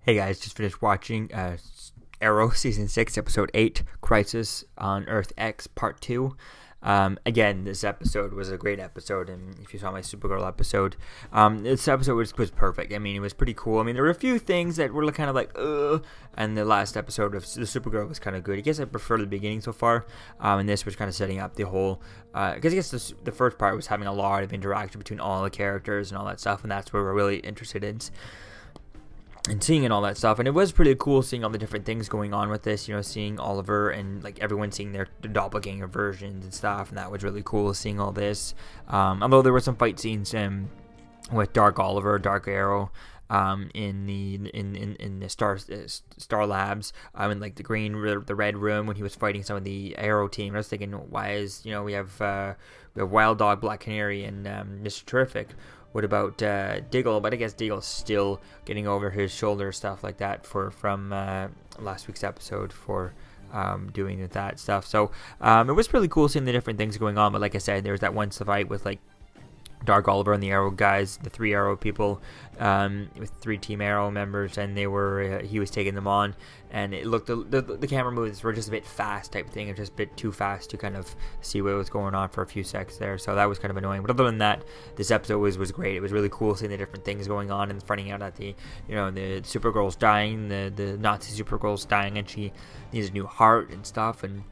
Hey guys, just finished watching Arrow Season 6, Episode 8, Crisis on Earth X, Part 2. Again, this episode was a great episode, and if you saw my Supergirl episode, this episode was perfect. I mean, it was pretty cool. I mean, there were a few things that were kind of like, ugh, and the last episode of the Supergirl was kind of good. I guess I prefer the beginning so far, and this was kind of setting up the whole, because I guess the first part was having a lot of interaction between all the characters and all that stuff, and that's where we're really interested in. And seeing and all that stuff, and it was pretty cool seeing all the different things going on with this, seeing Oliver and like everyone seeing their doppelganger versions and stuff, and that was really cool seeing all this. Although there were some fight scenes with Dark Oliver, Dark Arrow, in the Star Labs, and like the red room when he was fighting some of the Arrow team. I was thinking, why is we have Wild Dog, Black Canary, and Mr. Terrific. What about Diggle? But I guess Diggle's still getting over his shoulder stuff like that from last week's episode for doing that stuff. So it was really cool seeing the different things going on. But like I said, there was that one fight with like Dark Oliver and the Arrow guys, the 3 Arrow people, with 3 Team Arrow members, and they were he was taking them on, and it looked the camera moves were just a bit fast type thing, just a bit too fast to kind of see what was going on for a few seconds there, so that was kind of annoying. But other than that, this episode was great. It was really cool seeing the different things going on and finding out that the Supergirl's dying, the Nazi Supergirl's dying, and she needs a new heart and stuff, and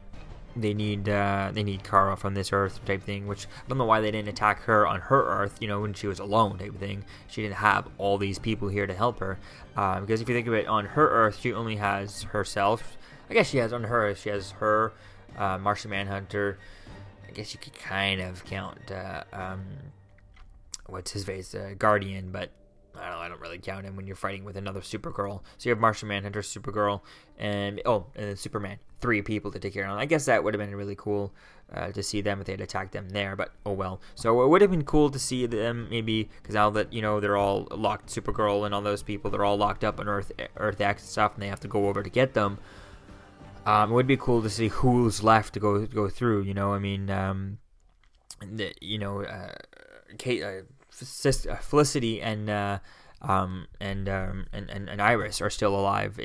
they need Kara from this Earth type thing, which I don't know why they didn't attack her on her Earth, when she was alone type of thing. She didn't have all these people here to help her, because if you think of it, on her Earth she only has herself. I guess she has on her Earth, she has her, Martian Manhunter. I guess you could kind of count what's his face, Guardian, but I don't really count him when you're fighting with another Supergirl. So you have Martian Manhunter, Supergirl, and then Superman. 3 people to take care of. I guess that would have been really cool to see them if they had attacked them there, but oh well. So it would have been cool to see them maybe, because now that they're all locked, Supergirl and all those people, they're all locked up on Earth X and stuff, and they have to go over to get them. It would be cool to see who's left to go through. I mean, Felicity and Iris are still alive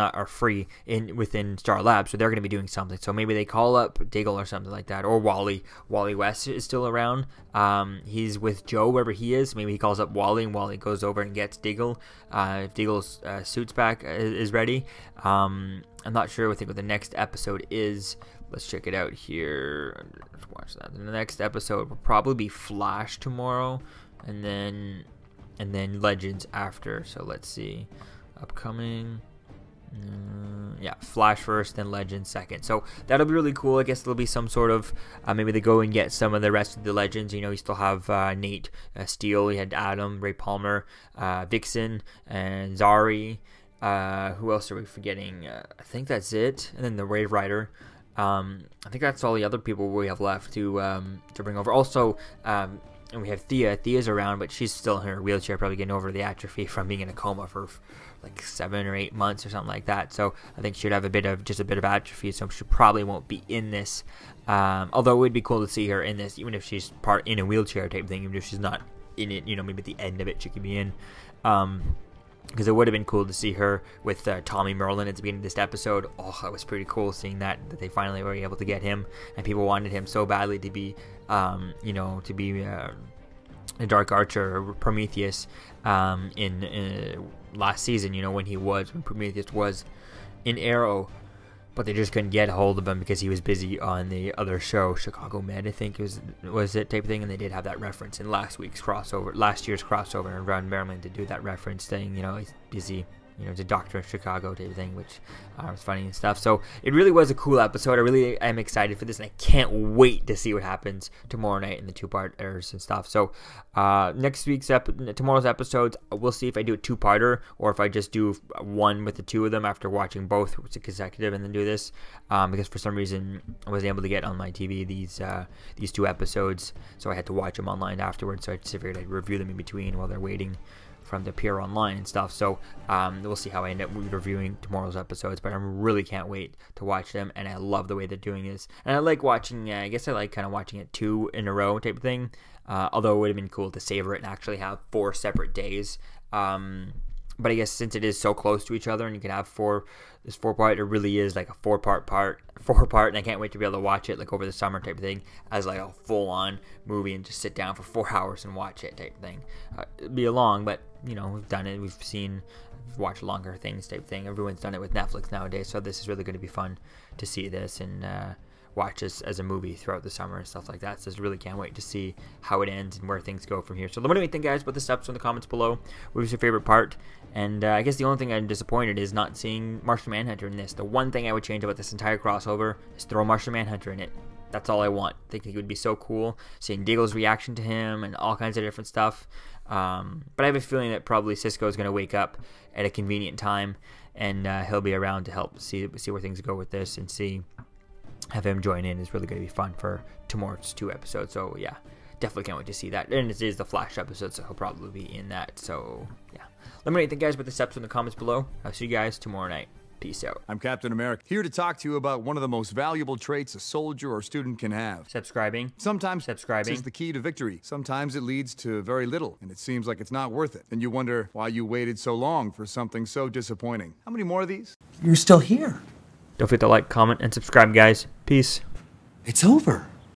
are free within Star Labs, so they're going to be doing something. So maybe they call up Diggle or something like that, or Wally West is still around. He's with Joe wherever he is. Maybe he calls up Wally, and Wally goes over and gets Diggle if Diggle's suit's back is ready. I'm not sure. I think what the next episode is. Let's check it out here. Let's watch that. The next episode will probably be Flash tomorrow, and then Legends after. So let's see. Upcoming. Yeah, Flash first, then Legends second. So that'll be really cool. I guess there'll be some sort of maybe they go and get some of the rest of the Legends. You still have Nate, Steele. You had Adam, Ray Palmer, Vixen, and Zari. Who else are we forgetting? I think that's it. And then the Wave Rider. I think that's all the other people we have left to bring over. Also, and we have Thea. Thea's around, but she's still in her wheelchair, probably getting over the atrophy from being in a coma for like 7 or 8 months or something like that. So I think she'd have a bit of atrophy, so she probably won't be in this. Although it would be cool to see her in this, even if she's part in a wheelchair type thing, even if she's not in it. Maybe at the end of it she could be in. Because it would have been cool to see her with Tommy Merlin at the beginning of this episode. Oh, that was pretty cool seeing that they finally were able to get him, and people wanted him so badly to be, a Dark Archer or Prometheus in last season. When Prometheus was in Arrow, but they just couldn't get a hold of him because he was busy on the other show, Chicago Med, I think was it type of thing, and they did have that reference in last year's crossover, and Ron Merriman did do that reference thing, he's busy, the doctor in Chicago type of thing, which was funny and stuff. So it really was a cool episode. I really am excited for this, and I can't wait to see what happens tomorrow night in the 2-parters and stuff. So tomorrow's episodes, we'll see if I do a 2-parter or if I just do one with the 2 of them after watching both consecutive and then do this, because for some reason I wasn't able to get on my TV these 2 episodes, so I had to watch them online afterwards. So I just figured I'd review them in between while they're waiting from the appear online and stuff. So we'll see how I end up reviewing tomorrow's episodes, but I really can't wait to watch them, and I love the way they're doing this. And I like watching, I guess I like kind of watching it 2 in a row type of thing, although it would have been cool to savor it and actually have 4 separate days But I guess since it is so close to each other and you can have this 4-part, it really is like a 4-part, and I can't wait to be able to watch it like over the summer type of thing as like a full-on movie and just sit down for 4 hours and watch it type of thing. It'd be long, but you know, we've done it. We've watched longer things type of thing. Everyone's done it with Netflix nowadays, so this is really going to be fun to see this and watch this as a movie throughout the summer and stuff like that. So I really can't wait to see how it ends and where things go from here. So let me know what you think, guys, about this episode in the comments below. What was your favorite part? And I guess the only thing I'm disappointed is not seeing Martian Manhunter in this. The one thing I would change about this entire crossover is throw Martian Manhunter in it. That's all I want. I think it would be so cool seeing Diggle's reaction to him and all kinds of different stuff. But I have a feeling that probably Cisco is going to wake up at a convenient time, and he'll be around to help see where things go with this, and have him join in is really going to be fun for tomorrow's 2 episodes. So yeah, definitely can't wait to see that. And it is the Flash episode, so he'll probably be in that. So yeah, let me know what you think, guys, about this episode in the comments below. I'll see you guys tomorrow night. Peace out. I'm Captain America, here to talk to you about one of the most valuable traits a soldier or student can have. Subscribing. Sometimes subscribing is the key to victory. Sometimes it leads to very little, and it seems like it's not worth it. And you wonder why you waited so long for something so disappointing. How many more of these? You're still here. Don't forget to like, comment, and subscribe, guys. Peace. It's over.